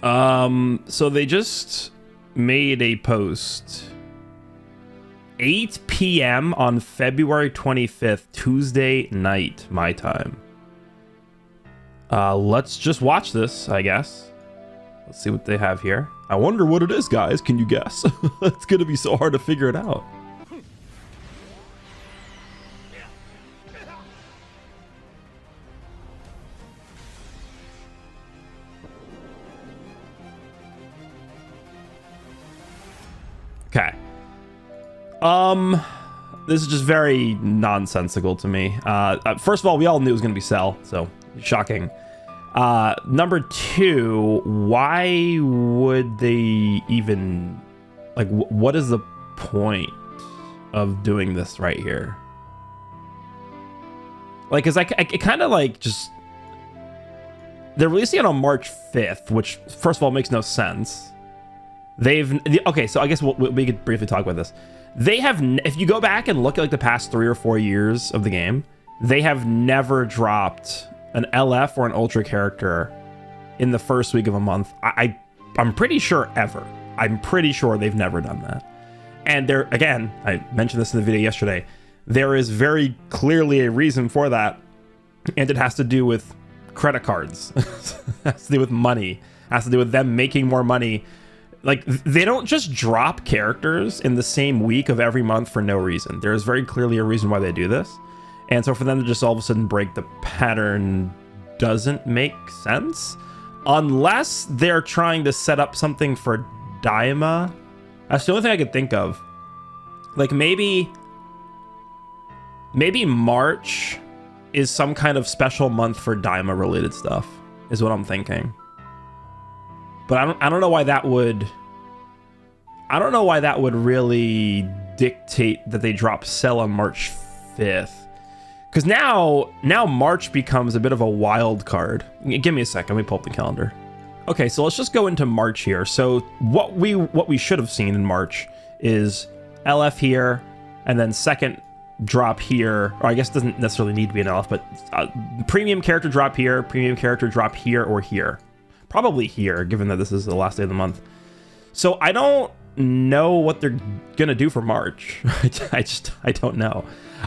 So they just made a post 8 p.m. on February 25th, Tuesday night, my time. Let's just watch this, I guess. Let's see what they have here. I wonder what it is, guys. Can you guess? It's gonna be so hard to figure it out. Okay. This is just very nonsensical to me. First of all, we all knew it was gonna be Cell, so shocking. Number two, why would they even, like, what is the point of doing this right here? Like, cause I kind of like just, they're releasing it on March 5th, which first of all makes no sense. Okay, so I guess we could briefly talk about this. They have, if you go back and look at like the past 3 or 4 years of the game, they have never dropped an LF or an Ultra character in the first week of a month. I'm pretty sure ever. I'm pretty sure they've never done that. And there, again, I mentioned this in the video yesterday, there is very clearly a reason for that, and it has to do with credit cards. It has to do with money. It has to do with them making more money. Like, they don't just drop characters in the same week of every month for no reason. There is very clearly a reason why they do this. And so for them to just all of a sudden break the pattern doesn't make sense. Unless they're trying to set up something for Daima. That's the only thing I could think of. Like, maybe March is some kind of special month for Daima related stuff, is what I'm thinking. But I don't know why that would, I don't know why that would really dictate that they drop Cell on March 5th. Because now March becomes a bit of a wild card. Give me a second, let me pull up the calendar. Okay, so let's just go into March here. So what we should have seen in March is LF here, and then second drop here, or I guess it doesn't necessarily need to be an LF, but premium character drop here, premium character drop here or here. Probably here, given that this is the last day of the month. So I don't know what they're gonna do for March. I don't know.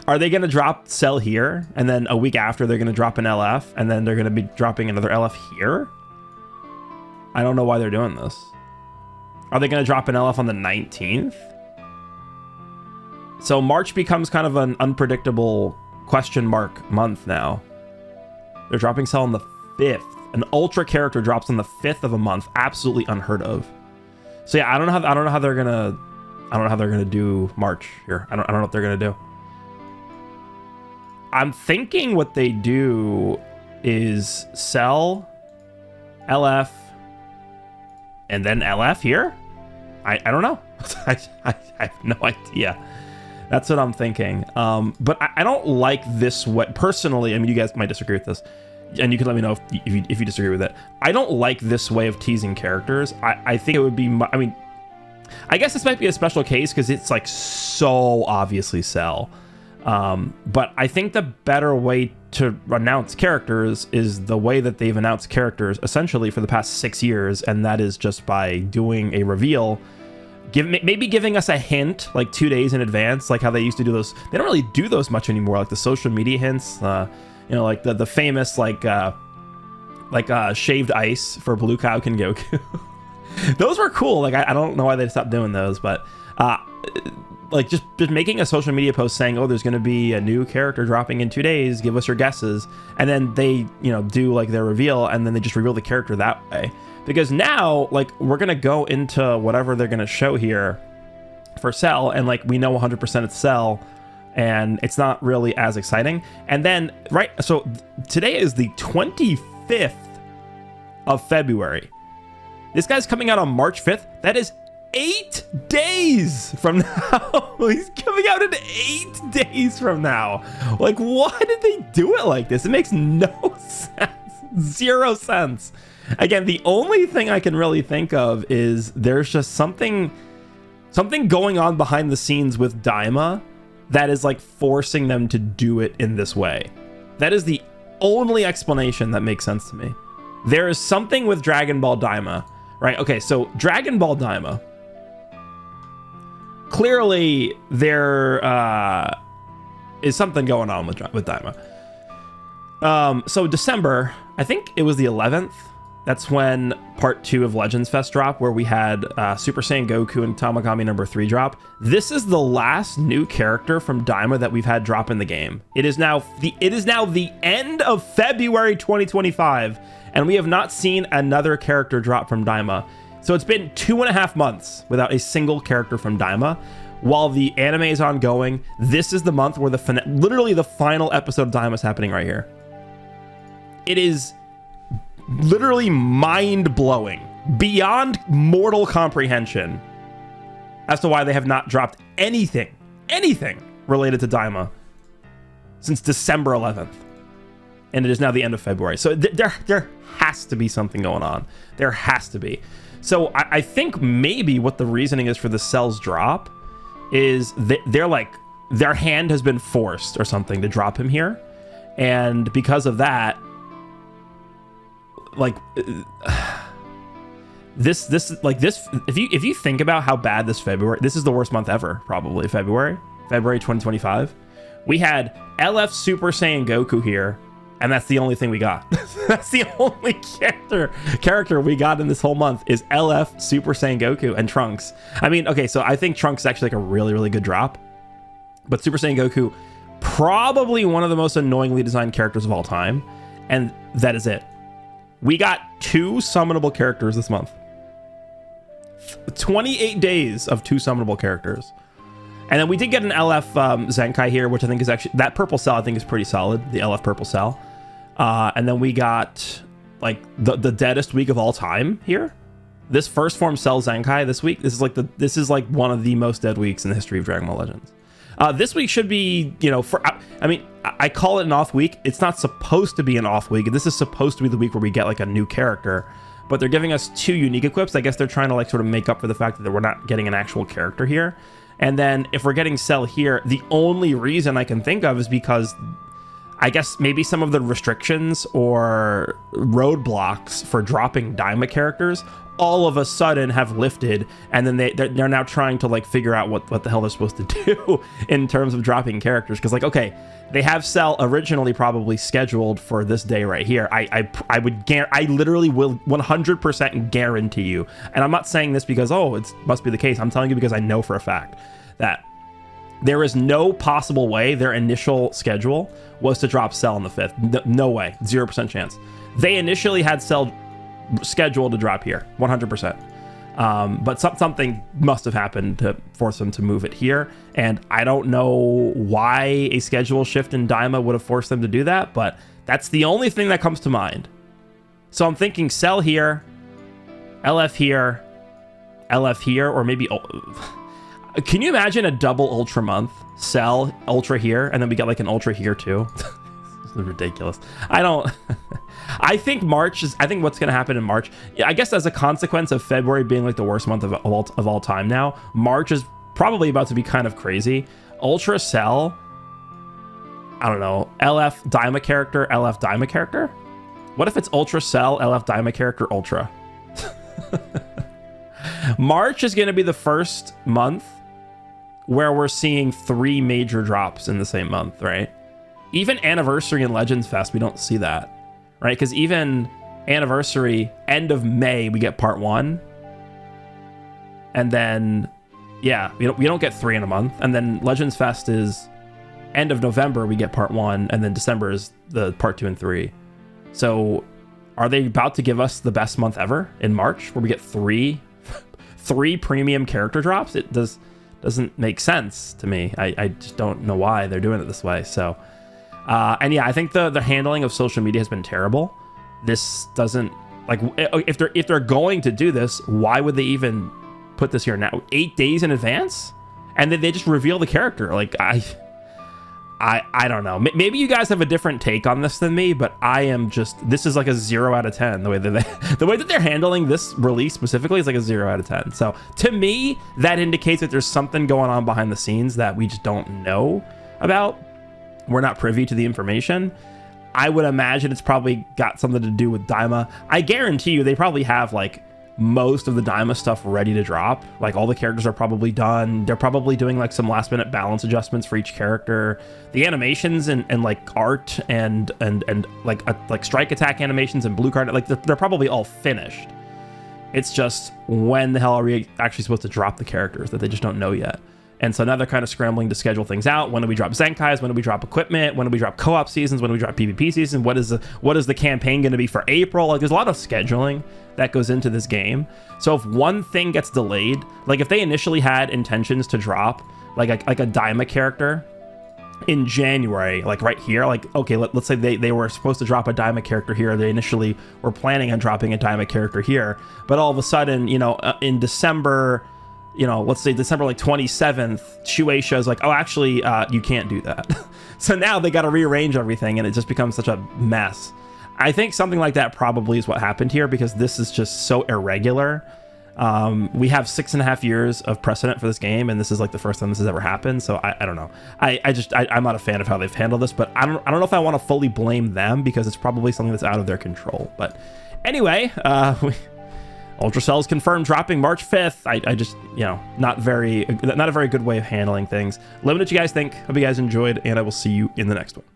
Are they gonna drop Cell here, and then a week after they're gonna drop an LF, and then they're gonna be dropping another LF here? I don't know why they're doing this. Are they gonna drop an LF on the 19th? So March becomes kind of an unpredictable question mark month now. They're dropping Cell on the 5th. An Ultra character drops on the 5th of a month. Absolutely unheard of. So yeah, I don't know how they're gonna do March here. I don't know what they're gonna do. I'm thinking what they do is Cell, LF, and then LF here. I don't know. I have no idea. That's what I'm thinking. But I don't like this way personally. I mean, you guys might disagree with this, and you can let me know if you disagree with it. I don't like this way of teasing characters. I think it would be, I mean, I guess this might be a special case because it's like so obviously Cell. But I think the better way to announce characters is the way that they've announced characters essentially for the past 6 years, and that is just by doing a reveal, maybe giving us a hint like 2 days in advance, like how they used to do those. They don't really do those much anymore, like the social media hints. You know, like the famous like shaved ice for Blue Cow Ken Goku. Those were cool. Like I don't know why they stopped doing those, but like just making a social media post saying, oh, there's going to be a new character dropping in 2 days, give us your guesses, and then they, you know, do like their reveal, and then they just reveal the character that way. Because now, like, we're going to go into whatever they're going to show here for Cell, and like we know 100% it's Cell, and it's not really as exciting. And then right, so today is the 25th of February. This guy's coming out on March 5th. That is 8 days from now. He's coming out in 8 days from now. Like, why did they do it like this? It makes no sense. 0 sense. Again, the only thing I can really think of is there's just something going on behind the scenes with Daima that is like forcing them to do it in this way. That is the only explanation that makes sense to me. There is something with Dragon Ball Daima right? Okay, so Dragon Ball Daima. Clearly, there is something going on with Daima. So December, I think it was the 11th. That's when part 2 of Legends Fest dropped, where we had Super Saiyan Goku and Tamagami number 3 drop. This is the last new character from Daima that we've had drop in the game. It is now the end of February 2025, and we have not seen another character drop from Daima. So it's been 2.5 months without a single character from Daima. While the anime is ongoing, this is the month where literally the final episode of Daima is happening right here. It is literally mind-blowing, beyond mortal comprehension, as to why they have not dropped anything related to Daima since December 11th. And it is now the end of February. So there has to be something going on. There has to be. So I think maybe what the reasoning is for the Cell's drop is they're like, their hand has been forced or something to drop him here. And because of that, like this if you think about how bad this February, this is the worst month ever, probably. February 2025, we had LF Super Saiyan Goku here, and that's the only thing we got. That's the only character we got in this whole month is LF Super Saiyan Goku and Trunks. I mean, okay, so I think Trunks is actually like a really good drop, but Super Saiyan Goku, probably one of the most annoyingly designed characters of all time, and that is it. We got 2 summonable characters this month. 28 days of 2 summonable characters. And then we did get an LF Zenkai here, which I think is actually, that purple cell I think is pretty solid, the LF purple cell. And then we got like the deadest week of all time here. This first form Cell Zenkai this week, this is like one of the most dead weeks in the history of Dragon Ball Legends. This week should be, I call it an off week. It's not supposed to be an off week. This is supposed to be the week where we get like a new character, but they're giving us 2 unique equips. I guess they're trying to like sort of make up for the fact that we're not getting an actual character here. And then if we're getting Cell here, the only reason I can think of is because I guess maybe some of the restrictions or roadblocks for dropping Daima characters all of a sudden have lifted, and then they're now trying to like figure out what the hell they're supposed to do in terms of dropping characters. Because like, okay, they have Cell originally probably scheduled for this day right here. I literally will 100% guarantee you, and I'm not saying this because it must be the case. I'm telling you because I know for a fact that there is no possible way their initial schedule was to drop Cell on the 5th. No way, 0% chance. They initially had Cell scheduled to drop here, 100%. But something must have happened to force them to move it here, and I don't know why a schedule shift in Daima would have forced them to do that, but that's the only thing that comes to mind. So I'm thinking Cell here, LF here, LF here, or maybe... Can you imagine a double Ultra month? Cell, Ultra here, and then we get like an Ultra here too? This is ridiculous. I think what's going to happen in March, I guess as a consequence of February being like the worst month of all time now, March is probably about to be kind of crazy. Ultra Cell, I don't know, LF Daima character, LF Daima character? What if it's Ultra Cell, LF Daima character, Ultra? March is going to be the first month where we're seeing 3 major drops in the same month, right? Even Anniversary and Legends Fest, we don't see that, right? Because even Anniversary, end of May, we get part 1. And then, yeah, we don't get 3 in a month. And then Legends Fest is end of November, we get part 1. And then December is the part 2 and 3. So are they about to give us the best month ever in March, where we get 3 premium character drops? It doesn't make sense to me. I just don't know why they're doing it this way. So, and yeah, I think the handling of social media has been terrible. This doesn't, like, if they're going to do this, why would they even put this here now? 8 days in advance, and then they just reveal the character. Like, I don't know. Maybe you guys have a different take on this than me, but I am just, this is like a 0 out of 10. The way that they're handling this release specifically is like a 0 out of 10. So to me, that indicates that there's something going on behind the scenes that we just don't know about. We're not privy to the information. I would imagine it's probably got something to do with Daima. I guarantee you they probably have like most of the Daima stuff ready to drop. Like all the characters are probably done. They're probably doing like some last minute balance adjustments for each character. The animations and like art and like strike attack animations and blue card, like they're probably all finished. It's just when the hell are we actually supposed to drop the characters that they just don't know yet. And so now they're kind of scrambling to schedule things out. When do we drop Zenkais? When do we drop equipment? When do we drop co-op seasons? When do we drop PvP season? What is the campaign going to be for April? Like there's a lot of scheduling that goes into this game. So if one thing gets delayed, like if they initially had intentions to drop like a Daima character in January, like right here, like, okay, let's say they were supposed to drop a Daima character here. They initially were planning on dropping a Daima character here, but all of a sudden, you know, in December, you know, let's say December like 27th, Shueisha is like, oh, actually, you can't do that. So now they got to rearrange everything and it just becomes such a mess. I think something like that probably is what happened here because this is just so irregular. We have 6.5 years of precedent for this game, and this is like the first time this has ever happened. So I don't know. I'm not a fan of how they've handled this, but I don't know if I want to fully blame them because it's probably something that's out of their control. But anyway, Ultra Cell's confirmed dropping March 5th. I just, you know, not a very good way of handling things. Let me know what you guys think. Hope you guys enjoyed, and I will see you in the next one.